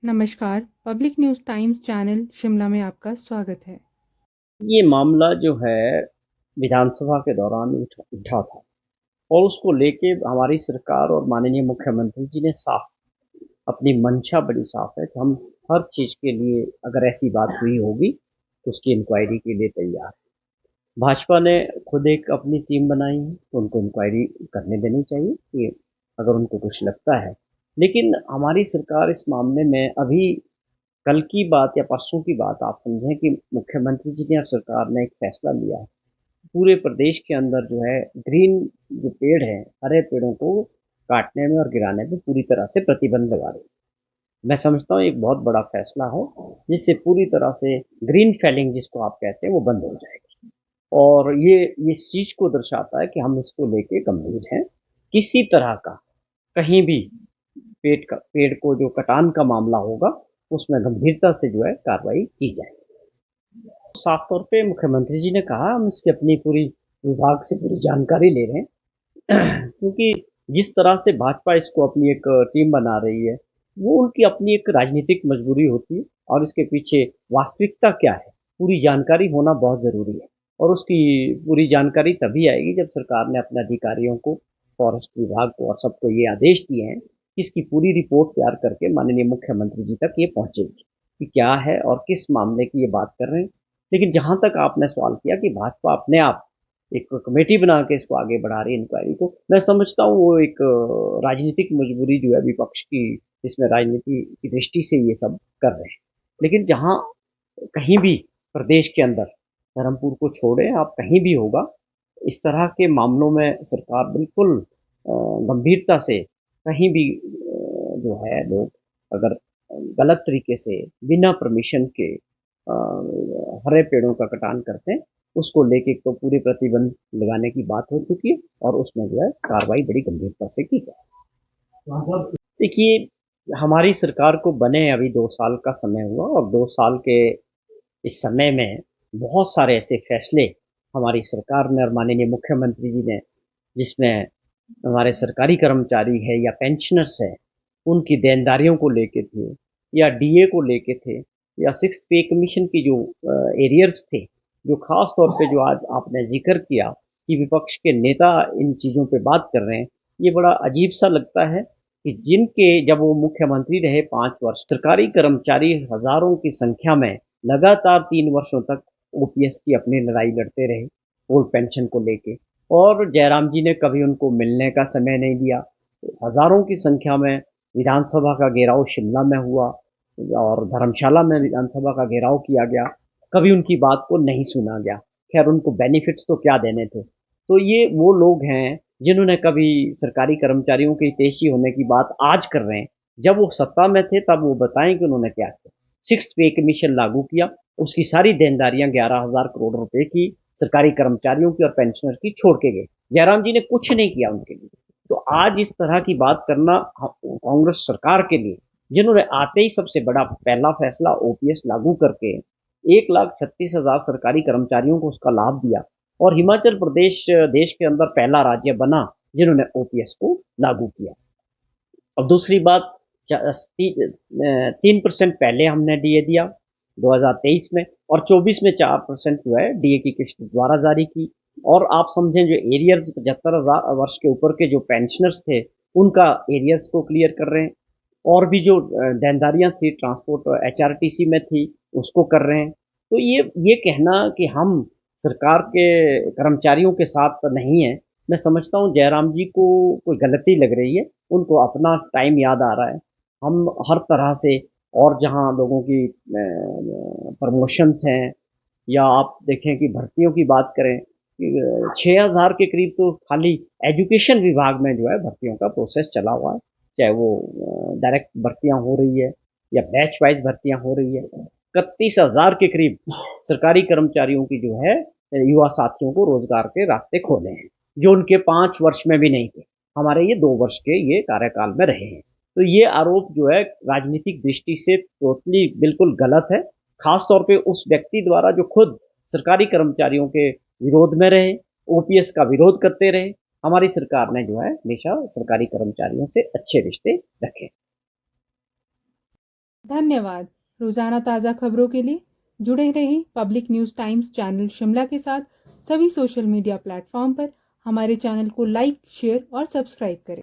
नमस्कार, public news times channel Shimla में आपका स्वागत है। ये मामला जो है विधानसभा के दौरान उठा था और उसको लेके हमारी सरकार और माननीय मुख्यमंत्री जी ने साफ अपनी मंशा बड़ी साफ है कि हम हर चीज़ के लिए अगर ऐसी बात हुई होगी तो उसकी इंक्वायरी के लिए तैयार हैं। भाजपा ने खुद एक अपनी टीम बनाई है तो उनको इंक्वायरी करने देनी चाहिए कि अगर उनको कुछ लगता है। लेकिन हमारी सरकार इस मामले में अभी कल की बात या परसों की बात आप समझें कि मुख्यमंत्री जी ने और सरकार ने एक फैसला लिया है पूरे प्रदेश के अंदर जो है ग्रीन जो पेड़ है हरे पेड़ों को काटने में और गिराने में पूरी तरह से प्रतिबंध लगा रही है। मैं समझता हूँ एक बहुत बड़ा फैसला है जिससे पूरी तरह से ग्रीन फेलिंग जिसको आप कहते हैं वो बंद हो जाएगी और ये इस चीज को दर्शाता है कि हम इसको लेके गंभीर हैं। किसी तरह का कहीं भी पेड़ को जो कटान का मामला होगा उसमें गंभीरता से जो है कार्रवाई की जाए। साफ तौर पे मुख्यमंत्री जी ने कहा हम इसकी अपनी पूरी विभाग से पूरी जानकारी ले रहे हैं क्योंकि जिस तरह से भाजपा इसको अपनी एक टीम बना रही है वो उनकी अपनी एक राजनीतिक मजबूरी होती है और इसके पीछे वास्तविकता क्या है पूरी जानकारी होना बहुत ज़रूरी है और उसकी पूरी जानकारी तभी आएगी जब सरकार ने अपने अधिकारियों को फॉरेस्ट विभाग को और सबको ये आदेश दिए हैं कि इसकी पूरी रिपोर्ट तैयार करके माननीय मुख्यमंत्री जी तक ये पहुंचेगी कि क्या है और किस मामले की ये बात कर रहे हैं। लेकिन जहां तक आपने सवाल किया कि भाजपा अपने आप एक कमेटी बना के इसको आगे बढ़ा रही है इंक्वायरी को, मैं समझता हूँ वो एक राजनीतिक मजबूरी जो है विपक्ष की इसमें राजनीति की दृष्टि से ये सब कर रहे हैं। लेकिन जहाँ कहीं भी प्रदेश के अंदर धर्मपुर को छोड़े आप कहीं भी होगा इस तरह के मामलों में सरकार बिल्कुल गंभीरता से कहीं भी जो है लोग अगर गलत तरीके से बिना परमिशन के हरे पेड़ों का कटान करते हैं उसको लेके तो पूरे प्रतिबंध लगाने की बात हो चुकी है और उसमें जो है कार्रवाई बड़ी गंभीरता से की जाए। देखिए हमारी सरकार को बने अभी 2 साल का समय हुआ और 2 साल के इस समय में बहुत सारे ऐसे फैसले हमारी सरकार ने और माननीय मुख्यमंत्री जी ने जिसमें हमारे सरकारी कर्मचारी है या पेंशनर्स है उनकी देनदारियों को लेके थे या डीए को लेके थे या सिक्स पे कमीशन की जो एरियर्स थे जो खास तौर पे जो आज आपने जिक्र किया कि विपक्ष के नेता इन चीज़ों पे बात कर रहे हैं ये बड़ा अजीब सा लगता है कि जिनके जब वो मुख्यमंत्री रहे 5 वर्ष सरकारी कर्मचारी हजारों की संख्या में लगातार 3 वर्षों तक ओपीएस की अपनी लड़ाई लड़ते रहे ओल्ड पेंशन को लेके और जयराम जी ने कभी उनको मिलने का समय नहीं दिया। हजारों की संख्या में विधानसभा का घेराव शिमला में हुआ और धर्मशाला में विधानसभा का घेराव किया गया कभी उनकी बात को नहीं सुना गया। खैर उनको बेनिफिट्स तो क्या देने थे। तो ये वो लोग हैं जिन्होंने कभी सरकारी कर्मचारियों के हितैषी होने की बात आज कर रहे हैं जब वो सत्ता में थे तब वो बताएं कि उन्होंने क्या किया। सिक्स पे कमीशन लागू किया उसकी सारी देनदारियां 11,000 करोड़ रुपए की सरकारी कर्मचारियों की और पेंशनर की छोड़ के गए। जयराम जी ने कुछ नहीं किया उनके लिए। तो आज इस तरह की बात करना कांग्रेस सरकार के लिए जिन्होंने आते ही सबसे बड़ा पहला फैसला ओपीएस लागू करके 1,36,000 सरकारी कर्मचारियों को उसका लाभ दिया और हिमाचल प्रदेश देश के अंदर पहला राज्य बना जिन्होंने ओपीएस को लागू किया। अब दूसरी बात 3% पहले हमने डीए दिया 2023 में और 24 में 4% जो है डीए की किस्त द्वारा जारी की और आप समझें जो एरियर्स 75 वर्ष के ऊपर के जो पेंशनर्स थे उनका एरियर्स को क्लियर कर रहे हैं और भी जो देनदारियां थी ट्रांसपोर्ट एचआरटीसी में थी उसको कर रहे हैं। तो ये कहना कि हम सरकार के कर्मचारियों के साथ नहीं है मैं समझता हूँ जयराम जी को कोई गलती लग रही है उनको अपना टाइम याद आ रहा है। हम हर तरह से और जहाँ लोगों की प्रमोशंस हैं या आप देखें कि भर्तियों की बात करें कि 6,000 के करीब तो खाली एजुकेशन विभाग में जो है भर्तियों का प्रोसेस चला हुआ है चाहे वो डायरेक्ट भर्तियां हो रही है या बैच वाइज भर्तियां हो रही है। 31,000 के करीब सरकारी कर्मचारियों की जो है युवा साथियों को रोजगार के रास्ते खोले हैं जो उनके 5 वर्ष में भी नहीं थे हमारे ये 2 वर्ष के ये कार्यकाल में रहे हैं। तो ये आरोप जो है राजनीतिक दृष्टि से टोटली बिल्कुल गलत है खास तौर पे उस व्यक्ति द्वारा जो खुद सरकारी कर्मचारियों के विरोध में रहे ओपीएस का विरोध करते रहे। हमारी सरकार ने जो है हमेशा सरकारी कर्मचारियों से अच्छे रिश्ते रखे। धन्यवाद। रोजाना ताज़ा खबरों के लिए जुड़े रहें public news times channel Shimla के साथ। सभी सोशल मीडिया प्लेटफॉर्म पर हमारे चैनल को लाइक, शेयर और सब्सक्राइब करें।